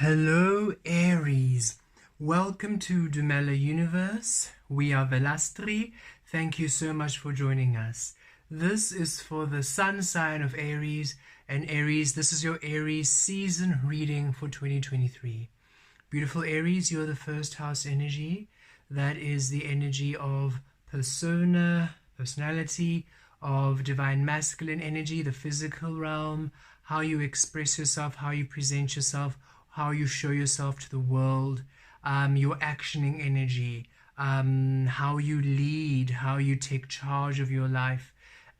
Hello Aries, welcome to Dumela Universe. We are Velastri. Thank you so much for joining us. This is for the sun sign of Aries, and Aries, this is your Aries season reading for 2023. Beautiful Aries, you're the first house energy. That is the energy of persona, personality, of divine masculine energy, the physical realm, how you express yourself, how you present yourself, how you show yourself to the world, your actioning energy, how you lead, how you take charge of your life.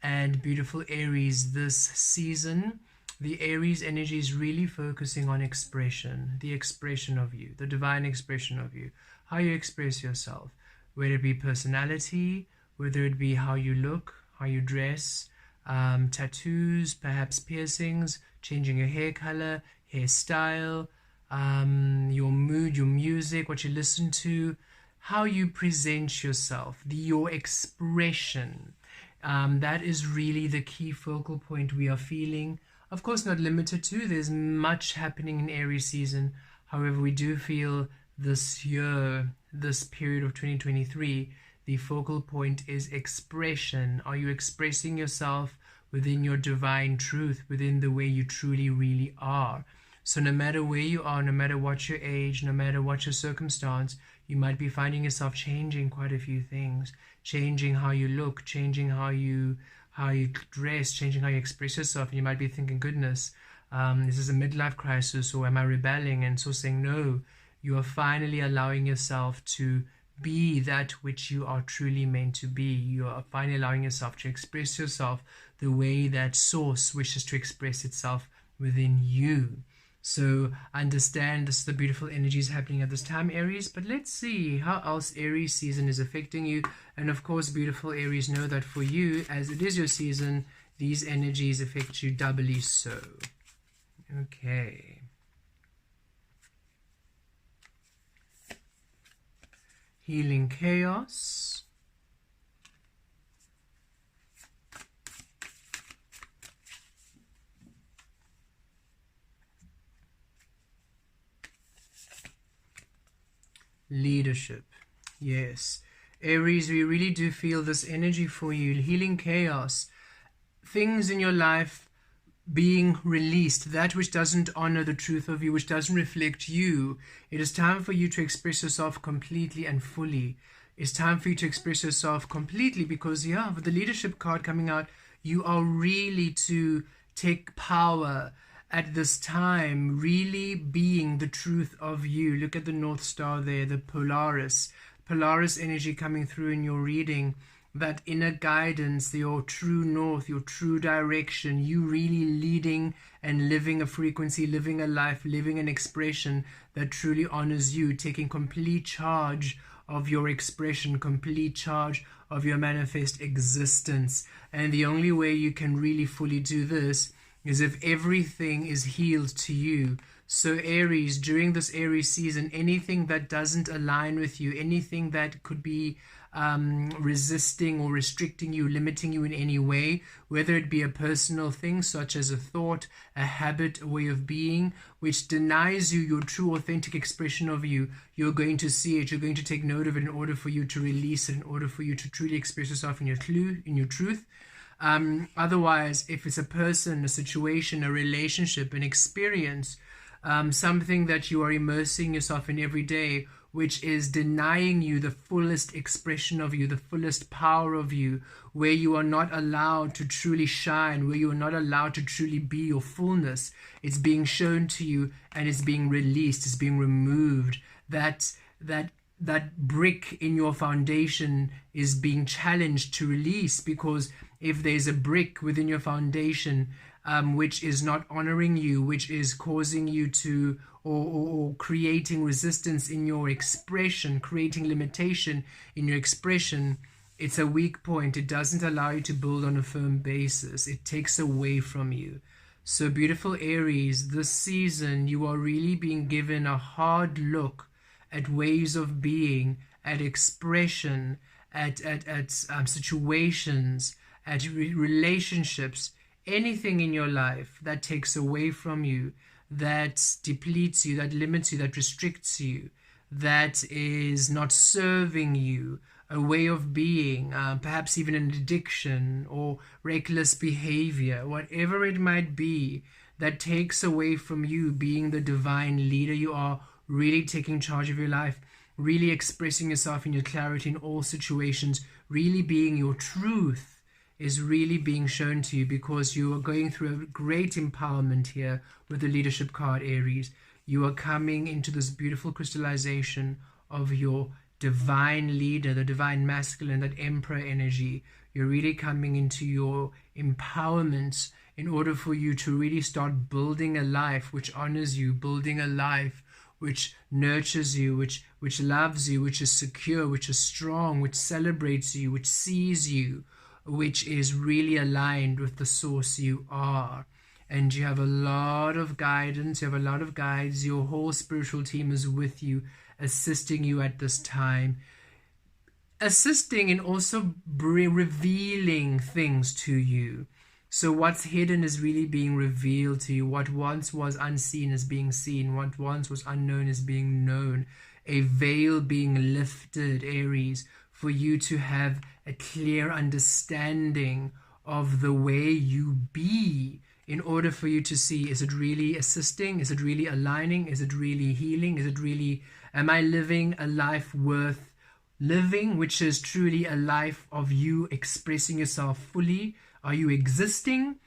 And beautiful Aries, this season, the Aries energy is really focusing on expression, the expression of you, the divine expression of you, how you express yourself, whether it be personality, whether it be how you look, how you dress, tattoos, perhaps piercings, changing your hair color, hairstyle, your mood, your music, what you listen to, how you present yourself, your expression. That is really the key focal point we are feeling. Of course, not limited to, there's much happening in Aries season. However, we do feel this year, this period of 2023, the focal point is expression. Are you expressing yourself within your divine truth, within the way you truly, really are? So no matter where you are, no matter what your age, no matter what your circumstance, you might be finding yourself changing quite a few things, changing how you look, changing how you dress, changing how you express yourself. And you might be thinking, goodness, this is a midlife crisis, or am I rebelling? And so saying, no, you are finally allowing yourself to be that which you are truly meant to be. You are finally allowing yourself to express yourself the way that source wishes to express itself within you. So understand this is the beautiful energies happening at this time, Aries. But let's see how else Aries season is affecting you. And of course, beautiful Aries, know that for you, as it is your season, these energies affect you doubly so. Okay. Healing chaos. Leadership. Yes, Aries, we really do feel this energy for you. Healing chaos, things in your life being released, that which doesn't honor the truth of you, which doesn't reflect you. It is time for you to express yourself completely and fully. It's time for you to express yourself completely, because with the leadership card coming out, you are really to take power at this time, really being the truth of you. Look at the North Star there, the Polaris energy coming through in your reading, that inner guidance, your true north, your true direction, you really leading and living a frequency, living a life, living an expression that truly honors you, taking complete charge of your expression, complete charge of your manifest existence. And the only way you can really fully do this is if everything is healed to you. So Aries, during this Aries season, anything that doesn't align with you, anything that could be resisting or restricting you, limiting you in any way, whether it be a personal thing such as a thought, a habit, a way of being, which denies you your true authentic expression of you, you're going to see it, you're going to take note of it in order for you to release it, in order for you to truly express yourself in your truth. Otherwise, if it's a person, a situation, a relationship, an experience, something that you are immersing yourself in every day, which is denying you the fullest expression of you, the fullest power of you, where you are not allowed to truly shine, where you are not allowed to truly be your fullness, it's being shown to you and it's being released, it's being removed. That brick in your foundation is being challenged to release, because if there's a brick within your foundation which is not honoring you, which is causing you to or creating resistance in your expression, creating limitation in your expression, it's a weak point. It doesn't allow you to build on a firm basis. It takes away from you. So beautiful Aries, this season you are really being given a hard look at ways of being, at expression, at situations, at relationships, anything in your life that takes away from you, that depletes you, that limits you, that restricts you, that is not serving you, a way of being, perhaps even an addiction or reckless behavior, whatever it might be, that takes away from you being the divine leader you are, really taking charge of your life, really expressing yourself in your clarity in all situations, really being your truth, is really being shown to you, because you are going through a great empowerment here with the leadership card, Aries. You are coming into this beautiful crystallization of your divine leader, the divine masculine, that emperor energy. You're really coming into your empowerment in order for you to really start building a life which honors you, building a life which nurtures you, which loves you, which is secure, which is strong, which celebrates you, which sees you, which is really aligned with the source you are. And you have a lot of guidance, you have a lot of guides, your whole spiritual team is with you, assisting you at this time, assisting in also revealing things to you. So what's hidden is really being revealed to you. What once was unseen is being seen. What once was unknown is being known. A veil being lifted, Aries, for you to have a clear understanding of the way you be, in order for you to see, is it really assisting? Is it really aligning? Is it really healing? Is it really, am I living a life worth living, which is truly a life of you expressing yourself fully? Are you existing,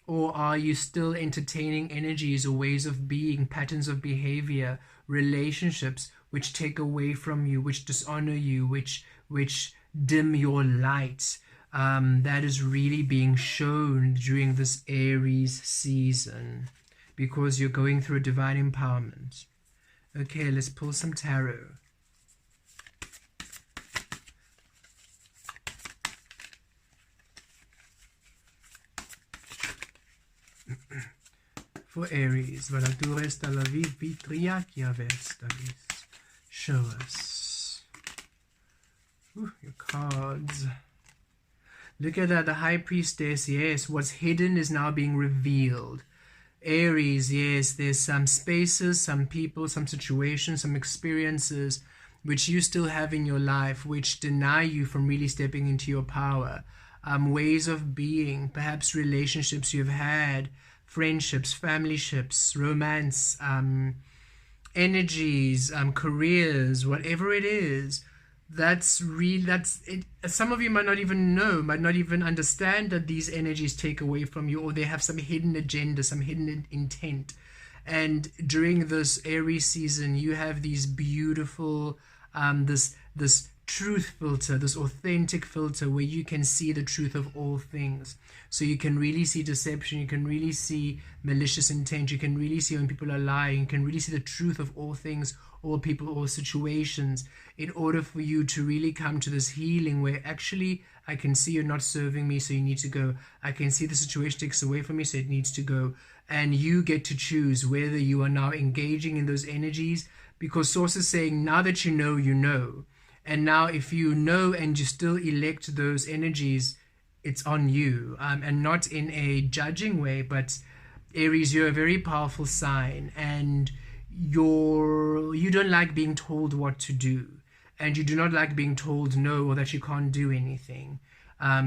or are you still entertaining energies or ways of being, patterns of behavior, relationships which take away from you, which dishonor you, which dim your light? That is really being shown during this Aries season, because you're going through a divine empowerment. Okay, let's pull some tarot. For Aries, voilà, tu restes à la vie, vitria qui averse, Denise. Show us. Ooh, your cards. Look at that, the High Priestess, yes, what's hidden is now being revealed. Aries, yes, there's some spaces, some people, some situations, some experiences which you still have in your life, which deny you from really stepping into your power. Ways of being, perhaps relationships you've had, friendships, familyships, romance, energies, careers, whatever it is. That's it. Some of you might not even know, might not even understand that these energies take away from you, or they have some hidden agenda, some hidden intent. And during this Aries season, you have these beautiful, this truth filter, this authentic filter, where you can see the truth of all things. So you can really see deception, you can really see malicious intent, you can really see when people are lying, you can really see the truth of all things, all people, all situations, in order for you to really come to this healing where actually I can see you're not serving me, so you need to go. I can see the situation takes away from me, so it needs to go. And you get to choose whether you are now engaging in those energies, because Source is saying, now that you know, you know. And now if you know and you still elect those energies, it's on you. And not in a judging way, but Aries, you're a very powerful sign, and you don't like being told what to do, and you do not like being told no, or that you can't do anything.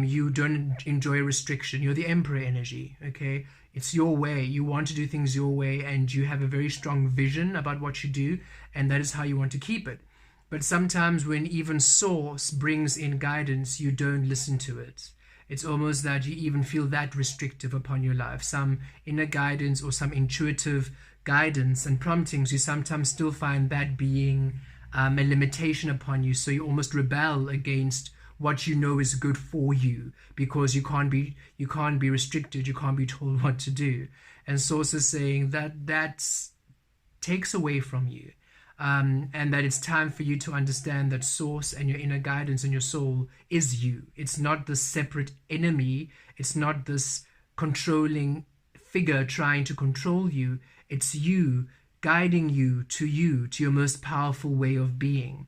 You don't enjoy restriction. You're the Emperor energy, okay? It's your way. You want to do things your way, and you have a very strong vision about what you do, and that is how you want to keep it. But sometimes when even Source brings in guidance, you don't listen to it. It's almost that you even feel that restrictive upon your life. Some inner guidance or some intuitive guidance and promptings, you sometimes still find that being a limitation upon you. So you almost rebel against what you know is good for you, because you can't be restricted, you can't be told what to do. And Source is saying that takes away from you. And that it's time for you to understand that Source and your inner guidance and your soul is you. It's not this separate enemy. It's not this controlling figure trying to control you. It's you guiding you, to your most powerful way of being.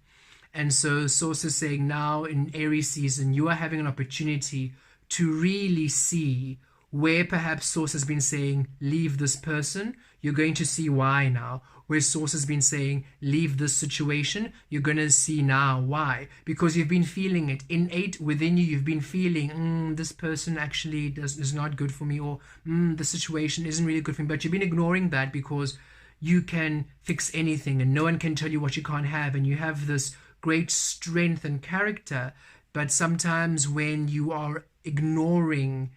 And so Source is saying now in Aries season, you are having an opportunity to really see Where perhaps source has been saying, leave this person, you're going to see why now. Where source has been saying, leave this situation, you're going to see now why. Because you've been feeling it. Innate within you, you've been feeling, this person actually is not good for me, or the situation isn't really good for me. But you've been ignoring that because you can fix anything and no one can tell you what you can't have. And you have this great strength and character. But sometimes when you are ignoring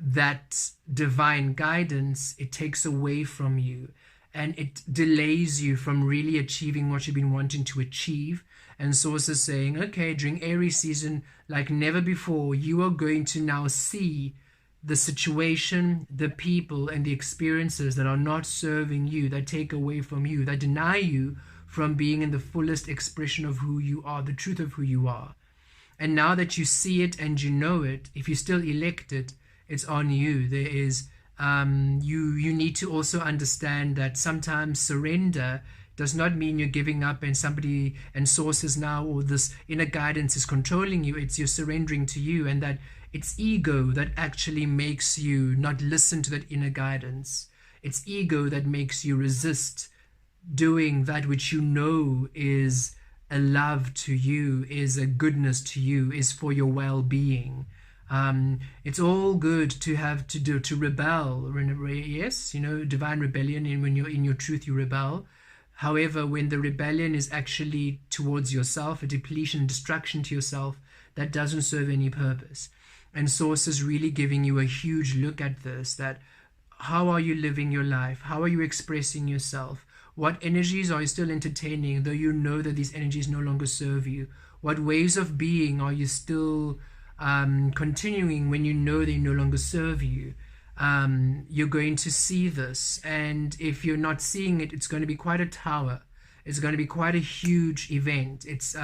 that divine guidance, it takes away from you and it delays you from really achieving what you've been wanting to achieve. And source is saying, okay, during Aries season, like never before, you are going to now see the situation, the people, and the experiences that are not serving you, that take away from you, that deny you from being in the fullest expression of who you are, the truth of who you are. And now that you see it and you know it, if you still elect it, it's on you. There is, you need to also understand that sometimes surrender does not mean you're giving up and somebody and sources now, or this inner guidance is controlling you. It's you're surrendering to you, and that it's ego that actually makes you not listen to that inner guidance. It's ego that makes you resist doing that which you know is a love to you, is a goodness to you, is for your well-being. It's all good to have to rebel. Yes, divine rebellion, and when you're in your truth, you rebel. However, when the rebellion is actually towards yourself, a depletion, destruction to yourself, that doesn't serve any purpose. And source is really giving you a huge look at this, that how are you living your life? How are you expressing yourself? What energies are you still entertaining, though you know that these energies no longer serve you? What ways of being are you still continuing when you know they no longer serve you? You're going to see this, and if you're not seeing it, it's going to be quite a tower. It's going to be quite a huge event. It's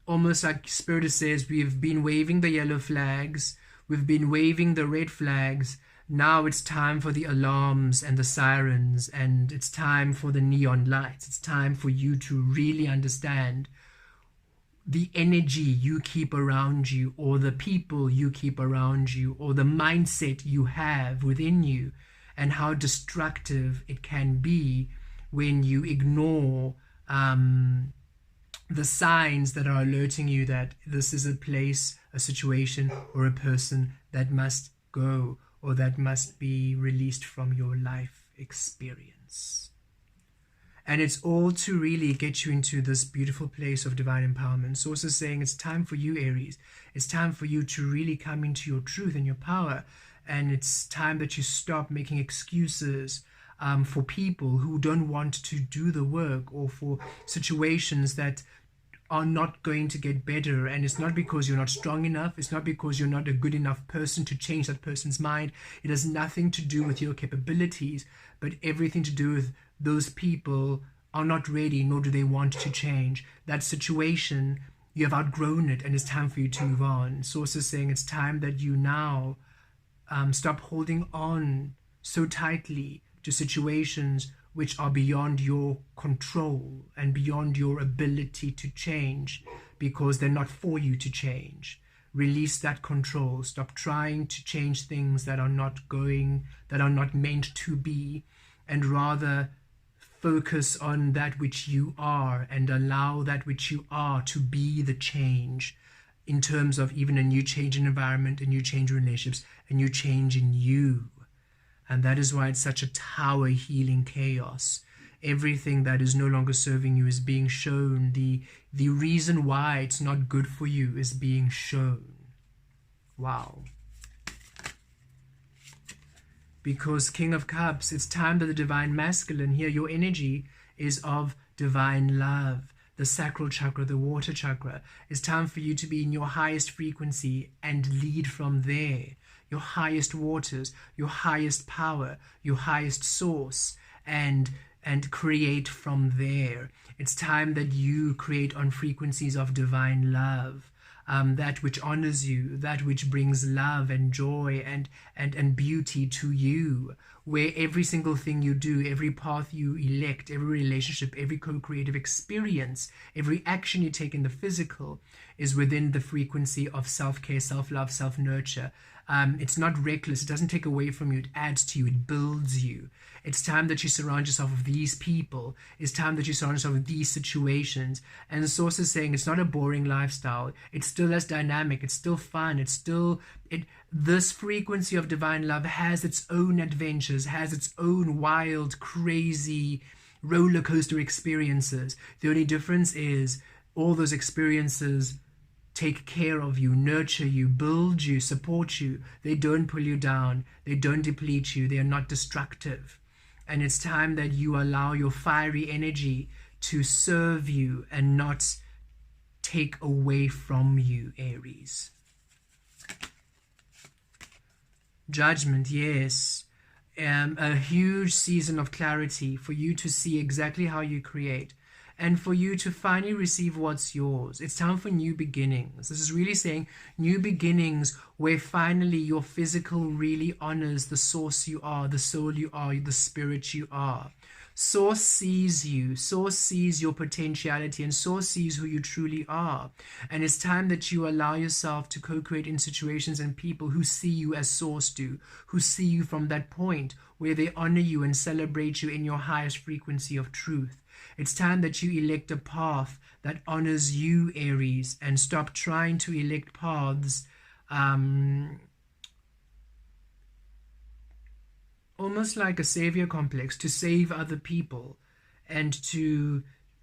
almost like Spirit says, we've been waving the yellow flags, we've been waving the red flags. Now it's time for the alarms and the sirens, and it's time for the neon lights. It's time for you to really understand the energy you keep around you, or the people you keep around you, or the mindset you have within you, and how destructive it can be when you ignore the signs that are alerting you that this is a place, a situation, or a person that must go, or that must be released from your life experience. And it's all to really get you into this beautiful place of divine empowerment. Source is saying it's time for you, Aries. It's time for you to really come into your truth and your power. And it's time that you stop making excuses for people who don't want to do the work, or for situations that are not going to get better. And it's not because you're not strong enough. It's not because you're not a good enough person to change that person's mind. It has nothing to do with your capabilities, but everything to do with those people are not ready, nor do they want to change. That situation, you have outgrown it, and it's time for you to move on. Source is saying it's time that you now stop holding on so tightly to situations which are beyond your control and beyond your ability to change, because they're not for you to change. Release that control. Stop trying to change things that are not meant to be, and rather focus on that which you are, and allow that which you are to be the change, in terms of even a new change in environment, a new change in relationships, a new change in you. And that is why it's such a tower healing chaos. Everything that is no longer serving you is being shown. The reason why it's not good for you is being shown. Wow. Because King of Cups, it's time that the divine masculine here, your energy is of divine love, the sacral chakra, the water chakra. It's time for you to be in your highest frequency and lead from there. Your highest waters, your highest power, your highest source, and create from there. It's time that you create on frequencies of divine love. That which honors you, that which brings love and joy and beauty to you, where every single thing you do, every path you elect, every relationship, every co-creative experience, every action you take in the physical is within the frequency of self-care, self-love, self-nurture, It's not reckless. It doesn't take away from you. It adds to you. It builds you. It's time that you surround yourself with these people. It's time that you surround yourself with these situations. And the source is saying it's not a boring lifestyle. It's still as dynamic. It's still fun. It's still this frequency of divine love has its own adventures, has its own wild, crazy roller coaster experiences. The only difference is all those experiences take care of you, nurture you, build you, support you. They don't pull you down. They don't deplete you. They are not destructive. And it's time that you allow your fiery energy to serve you and not take away from you, Aries. Judgment, yes. A huge season of clarity for you to see exactly how you create and for you to finally receive what's yours. It's time for new beginnings. This is really saying new beginnings where finally your physical really honors the source you are, the soul you are, the spirit you are. Source sees you, Source sees your potentiality, and Source sees who you truly are. And it's time that you allow yourself to co-create in situations and people who see you as Source do, who see you from that point where they honor you and celebrate you in your highest frequency of truth. It's time that you elect a path that honors you, Aries, and stop trying to elect paths almost like a savior complex to save other people, and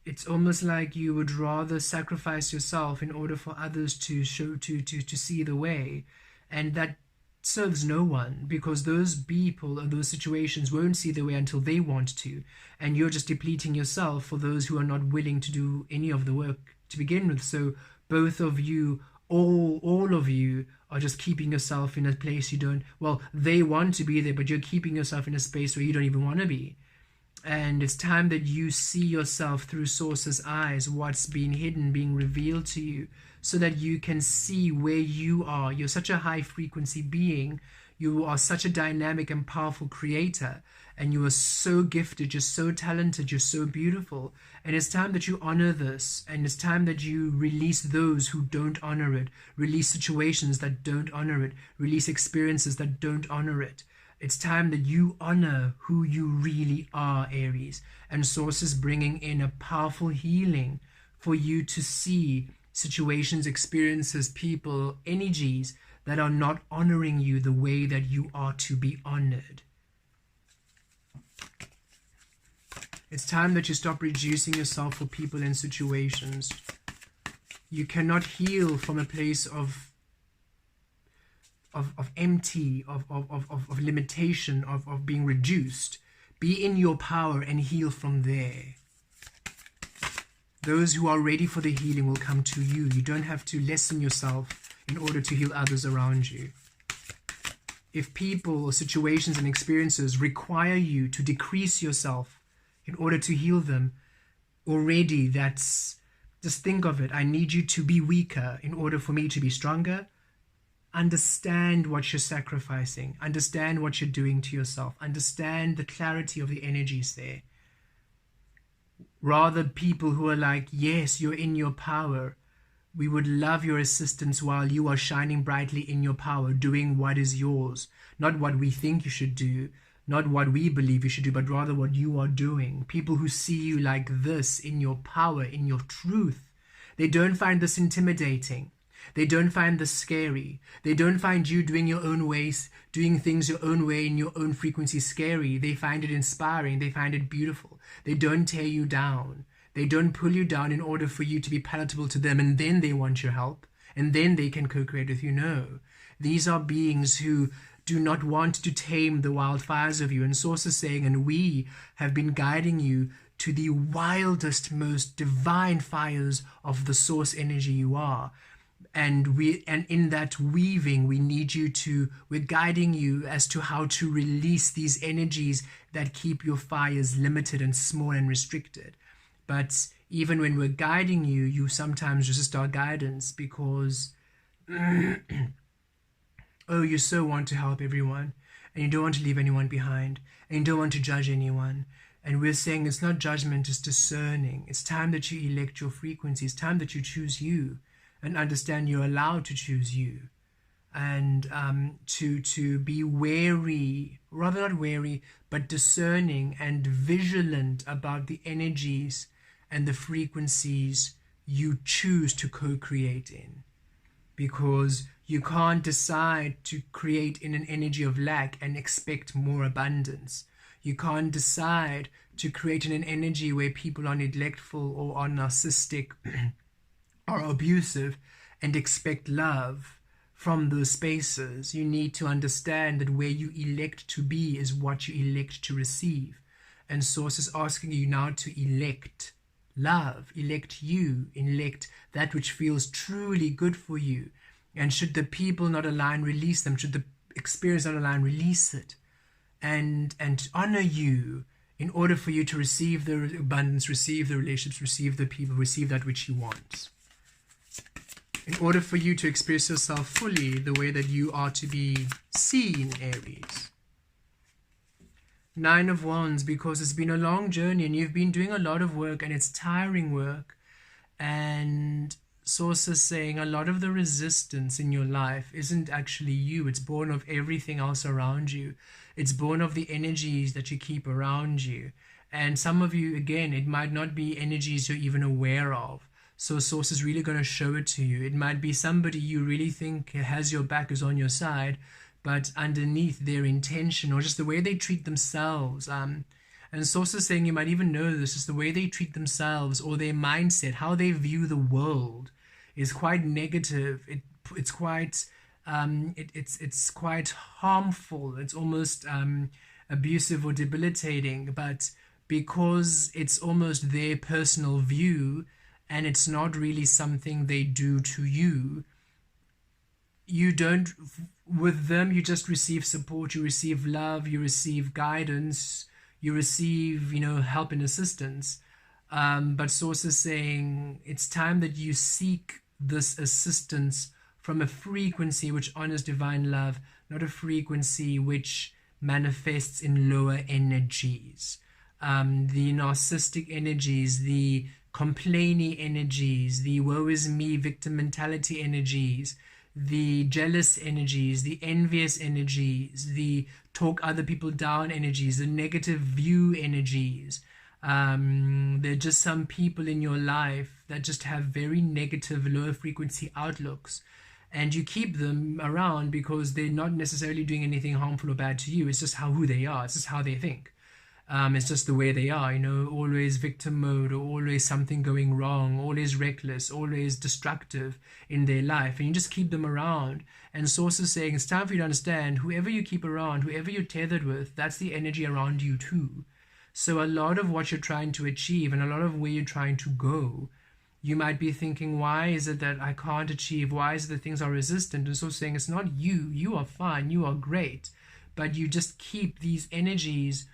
it's almost like you would rather sacrifice yourself in order for others to see the way, and that serves no one, because those people or those situations won't see the way until they want to, and you're just depleting yourself for those who are not willing to do any of the work to begin with. So both of you, all of you, are just keeping yourself in a place you don't, well, they want to be there, but you're keeping yourself in a space where you don't even want to be. And it's time that you see yourself through Source's eyes, what's been hidden being revealed to you, so that you can see where you are. You're such a high frequency being. You are such a dynamic and powerful creator, and you are so gifted, you're so talented, you're so beautiful. And it's time that you honor this, and it's time that you release those who don't honor it, release situations that don't honor it, release experiences that don't honor it. It's time that you honor who you really are, Aries. And Source is bringing in a powerful healing for you to see situations, experiences, people, energies that are not honoring you the way that you are to be honored. It's time that you stop reducing yourself for people and situations. You cannot heal from a place of empty, of limitation, of being reduced. Be in your power and heal from there. Those who are ready for the healing will come to you. You don't have to lessen yourself in order to heal others around you. If people or situations and experiences require you to decrease yourself in order to heal them, already that's, just think of it. I need you to be weaker in order for me to be stronger. Understand what you're sacrificing. Understand what you're doing to yourself. Understand the clarity of the energies there. Rather, people who are like, yes, you're in your power. We would love your assistance while you are shining brightly in your power, doing what is yours. Not what we think you should do, not what we believe you should do, but rather what you are doing. People who see you like this, in your power, in your truth, they don't find this intimidating. They don't find this scary. They don't find you doing your own ways, doing things your own way in your own frequency scary. They find it inspiring. They find it beautiful. They don't tear you down. They don't pull you down in order for you to be palatable to them, and then they want your help, and then they can co-create with you. No. These are beings who do not want to tame the wildfires of you. And Source is saying, and we have been guiding you to the wildest, most divine fires of the Source energy you are. And in that weaving, we're guiding you as to how to release these energies that keep your fires limited and small and restricted. But even when we're guiding you, you sometimes resist our guidance because oh, you so want to help everyone, and you don't want to leave anyone behind, and you don't want to judge anyone. And we're saying it's not judgment, it's discerning. It's time that you elect your frequency. It's time that you choose you and understand you're allowed to choose you. and to be wary, rather not wary, but discerning and vigilant about the energies and the frequencies you choose to co-create in, because you can't decide to create in an energy of lack and expect more abundance. You can't decide to create in an energy where people are neglectful or are narcissistic or abusive and expect love from those spaces. You need to understand that where you elect to be is what you elect to receive. And Source is asking you now to elect love, elect you, elect that which feels truly good for you. And should the people not align, release them. Should the experience not align, release it. And honor you in order for you to receive the abundance, receive the relationships, receive the people, receive that which you want. In order for you to express yourself fully the way that you are to be seen, Aries. 9 of Wands, because it's been a long journey and you've been doing a lot of work and it's tiring work. And Source is saying a lot of the resistance in your life isn't actually you. It's born of everything else around you. It's born of the energies that you keep around you. And some of you, again, it might not be energies you're even aware of. So Source is really going to show it to you. It might be somebody you really think has your back, is on your side, but underneath their intention or just the way they treat themselves. And Source is saying you might even know this is the way they treat themselves or their mindset, how they view the world is quite negative. It's quite it's quite harmful. It's almost abusive or debilitating. But because it's almost their personal view and it's not really something they do to you, you don't, with them, you just receive support, you receive love, you receive guidance, you receive, help and assistance. But Source is saying it's time that you seek this assistance from a frequency which honors divine love, not a frequency which manifests in lower energies. The narcissistic energies, the complaining energies, the woe is me victim mentality energies, the jealous energies, the envious energies, the talk other people down energies, the negative view energies. There are just some people in your life that just have very negative, lower frequency outlooks, and you keep them around because they're not necessarily doing anything harmful or bad to you. It's just who they are. It's just how they think. It's just the way they are, always victim mode, or always something going wrong, always reckless, always destructive in their life. And you just keep them around. And Source is saying it's time for you to understand whoever you keep around, whoever you're tethered with, that's the energy around you too. So a lot of what you're trying to achieve and a lot of where you're trying to go, you might be thinking, why is it that I can't achieve? Why is it that things are resistant? And so saying it's not you. You are fine. You are great. But you just keep these energies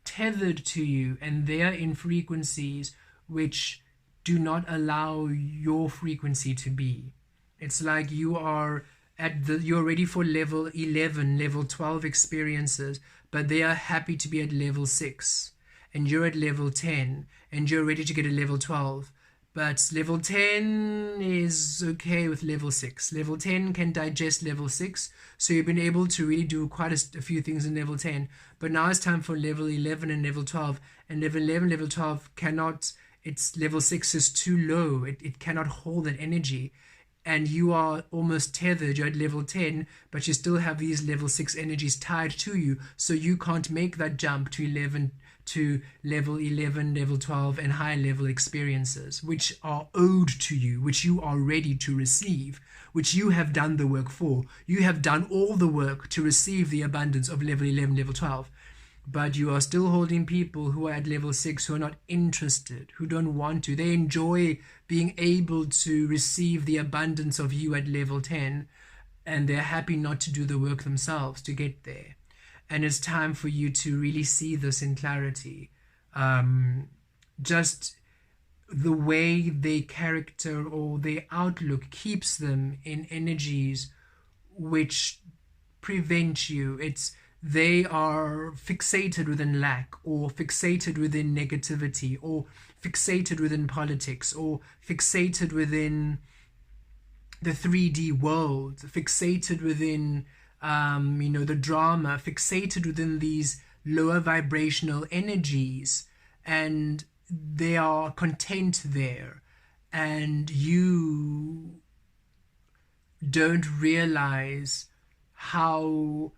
tethered to you, and they're in frequencies which do not allow your frequency to be. It's like you're ready for level 11, level 12 experiences, but they are happy to be at level 6, and you're at level 10, and you're ready to get a level 12. But level 10 is okay with level 6. Level 10 can digest level 6. So you've been able to really do quite a few things in level 10. But now it's time for level 11 and level 12. And level 11, level 12 cannot, level 6 is too low. It cannot hold that energy. And you are almost tethered. You're at level 10, but you still have these level 6 energies tied to you. So you can't make that jump to level 11, level 12, and higher level experiences, which are owed to you, which you are ready to receive, which you have done the work for. You have done all the work to receive the abundance of level 11, level 12. But you are still holding people who are at level 6 who are not interested, who don't want to. They enjoy being able to receive the abundance of you at level 10, and they're happy not to do the work themselves to get there. And it's time for you to really see this in clarity. Just the way their character or their outlook keeps them in energies which prevent you. They are fixated within lack, or fixated within negativity, or fixated within politics, or fixated within the 3D world, fixated within the drama, fixated within these lower vibrational energies, and they are content there, and you don't realize how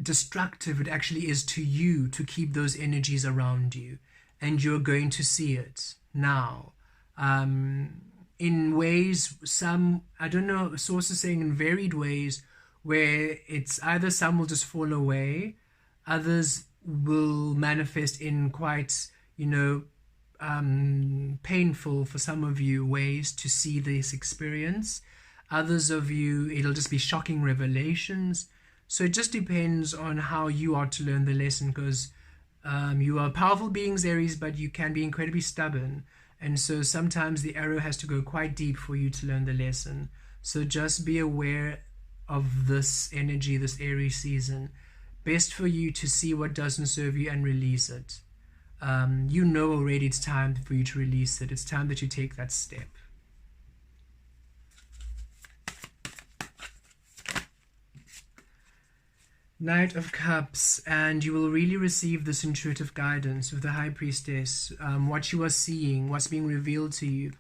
destructive it actually is to you to keep those energies around you. And you're going to see it now, in ways, some, I don't know, sources saying in varied ways, where it's either some will just fall away, others will manifest in quite, painful for some of you ways to see this experience. Others of you, it'll just be shocking revelations. So it just depends on how you are to learn the lesson, because you are powerful beings, Aries, but you can be incredibly stubborn. And so sometimes the arrow has to go quite deep for you to learn the lesson. So just be aware of this energy, this Aries season. Best for you to see what doesn't serve you and release it. You know already it's time for you to release it. It's time that you take that step. Knight of Cups, and you will really receive this intuitive guidance with the High Priestess. What you are seeing, what's being revealed to you,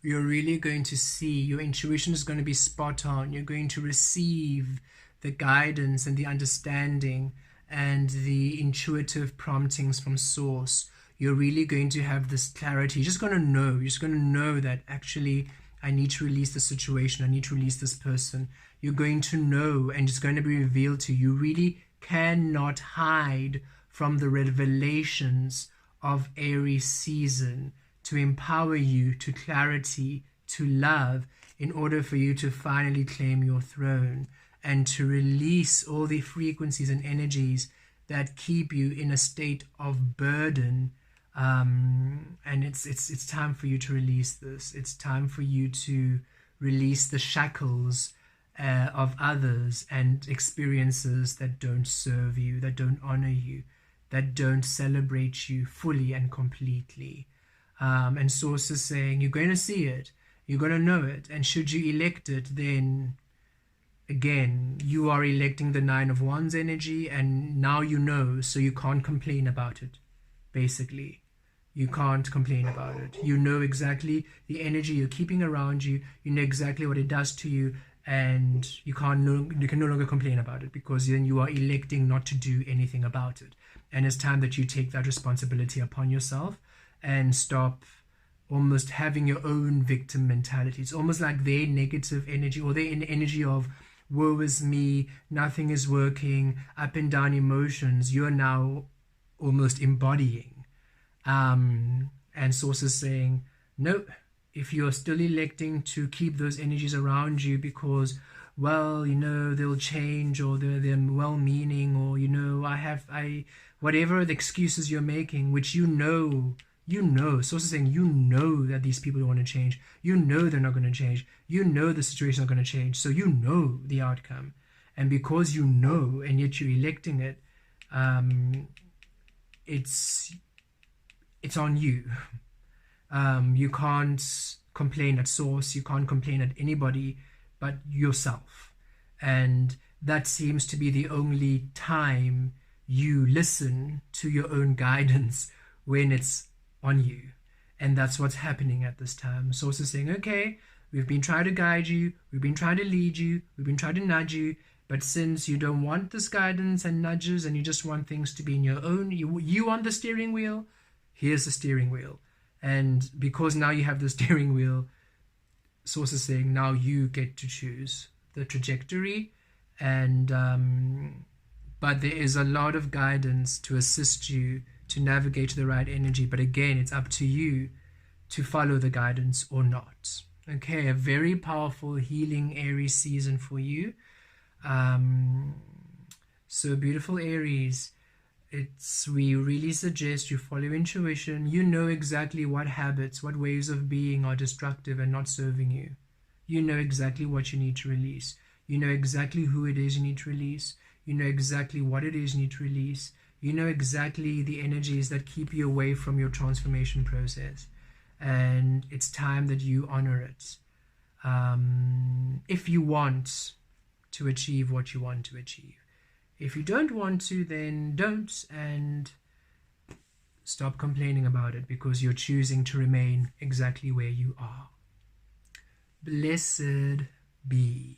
you're really going to see. Your intuition is going to be spot on. You're going to receive the guidance and the understanding and the intuitive promptings from Source. You're really going to have this clarity. You're just going to know. You're just going to know that actually I need to release the situation. I need to release this person. You're going to know, and it's going to be revealed to you. You really cannot hide from the revelations of Aries season to empower you to clarity, to love, in order for you to finally claim your throne and to release all the frequencies and energies that keep you in a state of burden. And it's time for you to release this. It's time for you to release the shackles of others and experiences that don't serve you, that don't honor you, that don't celebrate you fully and completely. And Source is saying you're going to see it, you're going to know it, and should you elect it, then again you are electing the Nine of Wands energy, and now you know, so you can't complain about it. Basically, you can't complain about it. You know exactly the energy you're keeping around you, you know exactly what it does to you, and you can no longer complain about it, because then you are electing not to do anything about it. And it's time that you take that responsibility upon yourself and stop almost having your own victim mentality. It's almost like their negative energy, or their energy of woe is me, nothing is working, up and down emotions, you're now almost embodying. And Source is saying, no, if you're still electing to keep those energies around you because, well, they'll change, or they're well-meaning, or, whatever the excuses you're making, which Source is saying, that these people don't want to change. They're not going to change. The situation is not going to change. So the outcome. And because and yet you're electing it, it's on you. You can't complain at Source. You can't complain at anybody but yourself. And that seems to be the only time you listen to your own guidance, when it's on you. And that's what's happening at this time. Source is saying, okay, we've been trying to guide you, we've been trying to lead you, we've been trying to nudge you, but since you don't want this guidance and nudges, and you just want things to be in your own, you want the steering wheel, here's the steering wheel. And because now you have the steering wheel, Source is saying now you get to choose the trajectory. And but there is a lot of guidance to assist you to navigate the right energy. But again, it's up to you to follow the guidance or not. Okay, a very powerful healing Aries season for you. So beautiful Aries, we really suggest you follow intuition. You know exactly what habits, what ways of being are destructive and not serving you. You know exactly what you need to release. You know exactly who it is you need to release. You know exactly what it is you need to release. You know exactly the energies that keep you away from your transformation process. And it's time that you honor it. if you want to achieve what you want to achieve. If you don't want to, then don't, and stop complaining about it, because you're choosing to remain exactly where you are. Blessed be.